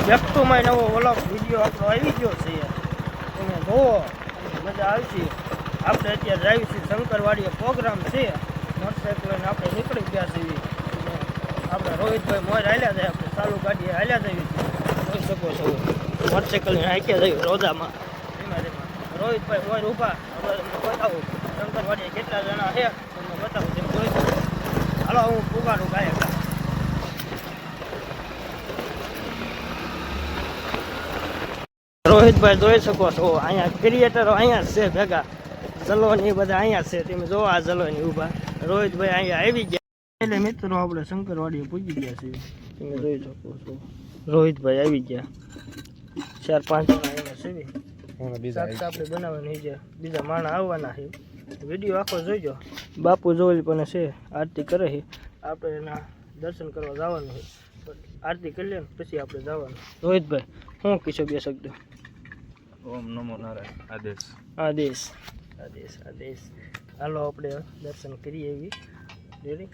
Back to my નવો vlog video આપણો આવી ગયો છે. તમે જોવો મજા આવશે. આપણે અત્યારે જાય છીએ શંકરવાડીએ પ્રોગ્રામ છે. મોટરસાઇકલ લઈને આપણે નીકળી ગયા છીએ. આપણે રોહિતભાઈ મોર હાલ્યા જાય, આપણે ચાલુ ગાડીએ હાલ્યા જઈએ જોઈ શકો છો. મોટરસાઇકલ લઈને હાંક્યા જઈએ રોદામાં ધીમા ધીમા. રોહિતભાઈ મોર ઊભા. હવે તમને બતાવું શંકરવાડીએ કેટલા જણા છે તમને બતાવું. તેમ જોઈ શકો. હાલો હું પુગાડું ગાયક. રોહિતભાઈ જોઈ શકો છો અહીંયા ક્રિએટરો અહીંયા છે ભેગા. જલોની બધા અહીંયા છે. તમે જો આ જલોની ઊભા. રોહિતભાઈ અહીંયા આવી ગયા. એટલે મિત્રો આપણે શંકરવાડીએ પૂજી ગયા છીએ. તમે જોઈ શકો છો રોહિતભાઈ આવી ગયા. 4-5 જણા અહીંયા છે. આપણે બનાવવાની છે. બીજા માણસ આવવાના છે. વિડીયો આખો જોઈજો. બાપુ જોઈ પણ છે આરતી કરે છે. આપણે એના દર્શન કરવા જવાનું છે. આરતી કરી લે પછી આપણે જવાનું. રોહિતભાઈ શું કહીશો બે શબ્દ? ઓમ નમો નારાયણ. આદેશ આદેશ આદેશ આદેશ. હાલો આપણે દર્શન કરીએ. એવી રેડી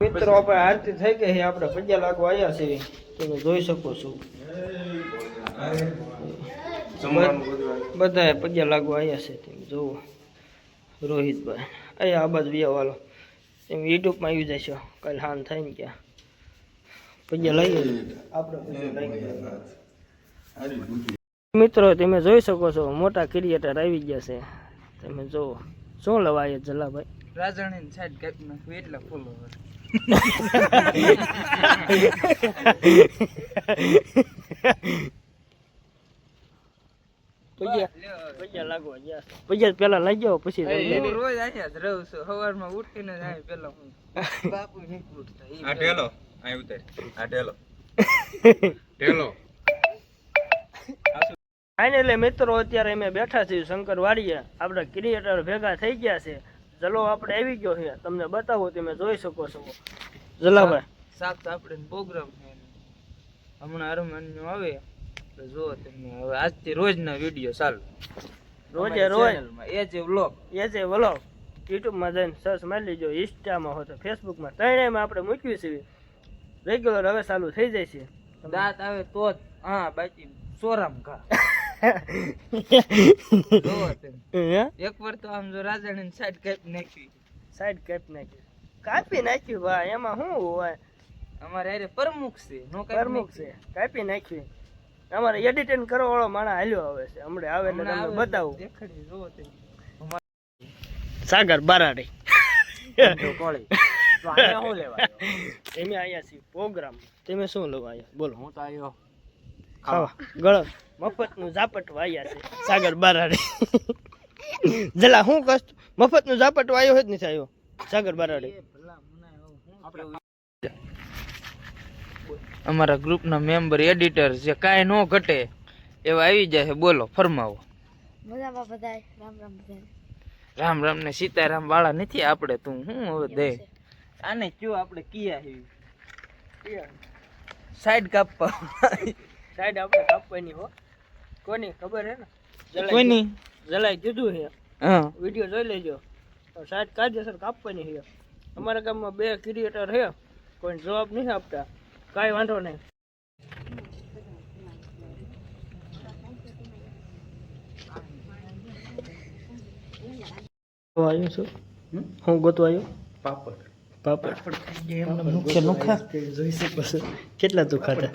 મિત્રો આપણે આરતી થઈ ગઈ. આપણે પગ્યા લાગવા આવ્યા છીએ. તમે જોઈ શકો છો બધા પગ્યા લાગવા આવ્યા છે. તમે જોવો રોહિતભાઈ અહીંયા આ બાજુ વાલો તમે યુટ્યુબમાં આવી જશો. કાલે હાન થાય ને ક્યાં પગ્યા લાગી આપણે. મિત્રો તમે જોઈ શકો છો મોટા ક્રિએટર આવી ગયા છે. તમે જોવો શું લવાય જલાભાઈ? રાજાણી સાઈડ કાપી નાખવી એટલે ફોલોવર. પૈયા લાગવા ગયા. પૈયા પેલા લઈ જાઓ પછી રોજ અહીંયા જ રહું છું. સવારમાં ઉઠીને જ આવી પેલા હું બાપુ નહીં ઉઠતા. આ ટેલો અહીં ઉતર. આ ટેલો ટેલો ફાઇનલી મિત્રો અત્યારે અમે બેઠા છીએ શંકરવાડીએ. આપણે ક્રિએટર ભેગા થઈ ગયા છે. ચલો આપણે આવી ગયો છે. તમને બતાવો તમે જોઈ શકો છો. જલાભાઈ સાત આપણે પ્રોગ્રામ છે હમણાં અરમાનનો આવે તો જો તમે. હવે આજથી રોજના વિડીયો ચાલુ. રોજે રોજ એ જે વ્લોગ યુટ્યુબમાં જઈને સર્ચ મારી લેજો. ઇન્સ્ટામાં હોય તો ફેસબુકમાં ત્રણેયમાં આપણે મૂક્યું છે. રેગ્યુલર હવે ચાલુ થઈ જાય છે. દાંત આવે તો જ હા બાકી સોરામ ખા. એક વાર તો આમ જો રાજાણી સાઈડ કાપી નાખી ભાઈ એમાં શું હોય? અમારે અરે પ્રમુખ છે કાપી નાખી. અમારે એડિટિંગ કરવા વાળો માણસ હાલ્યો આવે છે. હમણાં આવે એટલે તમને બતાવું. દેખાડી જો સાગર બારાડી કોળી શું લેવા તમે આયા છીએ પ્રોગ્રામ. તમે શું લેવા આવ્યા બોલો? હું તો આવ્યો ખાવા ગળો મફતનું ઝાપટ વાયા છે. સાગર બારાડી જલા હું કષ્ટ મફતનું ઝાપટ વાયો જ નથી આવ્યો. સાગર બારાડી અમારા ગ્રુપના મેમ્બર એડિટર જે કાંઈ ન ઘટે એવા આવી જાય છે. બોલો ફરમાવો. મજામાં બધાય. રામ રામ બધાય. રામ રામ ને સીતારામ વાળા નથી આપણે. તું હું હવે દે આને કયો આપણે કિયા હે સાઈડ કાપવા. સાઈડ આપણે કાપવાની હો. કોની ખબર હે ને? કોઈની જલાઈ કીધું છે. હા વિડીયો જોઈ લેજો. સાઈડ કાયદેસર કાપવાની છે. અમારા ગામમાં 2 ક્રિએટર છે. કોઈ જવાબ નહીં આપતા. કાંઈ વાંધો નહીં. આવ્યું છું હું ગોતવા આવ્યો. પાપડ જોઈ શકો છો. કેટલા તું ખાતા?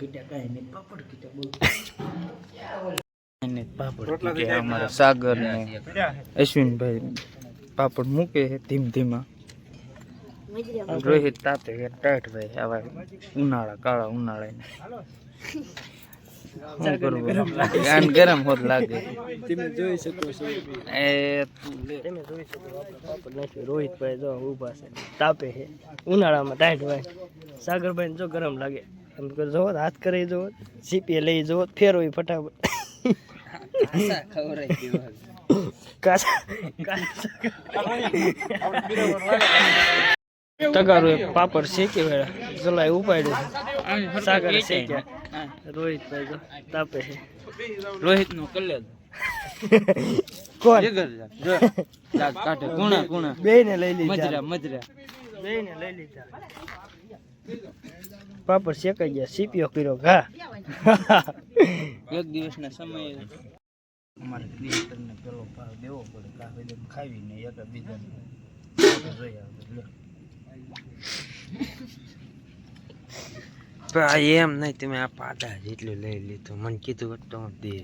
પાપડ અમારા સાગર ને અશ્વિનભાઈ પાપડ મૂકે છે ધીમ ધીમા. રોહિત તાતે ટાઈટ ભાઈ આવા ઉનાળા કાળા ઉનાળા શું કરવું ગરમ હોત લાગે. તમે જોઈ શકો છો. તમે જોઈ શકો પાપડ નાખ્યું. રોહિતભાઈ જો ઊભા છે તાપે છે ઉનાળામાં ટાઈટ ભાઈ. સાગરભાઈ જો ગરમ લાગે. એમ જો હાથ કરી જો સીપીએ લઈ જો ફેરવી ફટાફટ. તગારું પાપડ શેકી વેળા જલાઈ ઉપાડ્યું. સાગર શેક્યા. રોહિતભાઈ જો તાપે છે. રોહિત નું કલેજ કોણ કાઢે કુણા કુણા બે ને લઈ લીધા. મજરા બે ને લઈ લીધા. પાપડ શેકાઈ ગયા, સીપીઓ કર્યો ઘા. એક દિવસના સમયે અમારે ક્રિએટરને પેલો ભાવ દેવો પડે, કાંઈ ખાવીને એક બીજાને જોઈ આવે. એમ નહીં, તમે આ પાટા જેટલું લઈ લીધું, મને કીધું તો દે.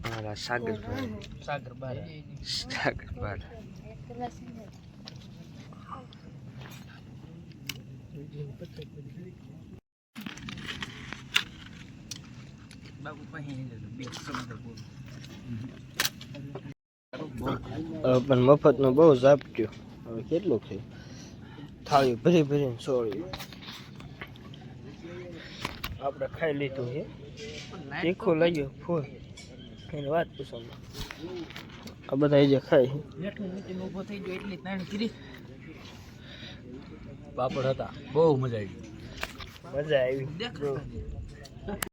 અમારા સાગર બાર બાબુ પણ મફતનું બહુ ઝાપટ્યું. હવે કેટલું થયું? થાળી ભરી ભરીને સોળ્યું. આપણે ખાઈ લીધું છે, તીખું લાગ્યું ફૂલ. એની વાત પૂછો. આ બધા જે ખાય ઉભો થઈ ગયો એટલી તાણ કરી. પાપડ હતા, બહુ મજા આવી. મજા આવી. દેખ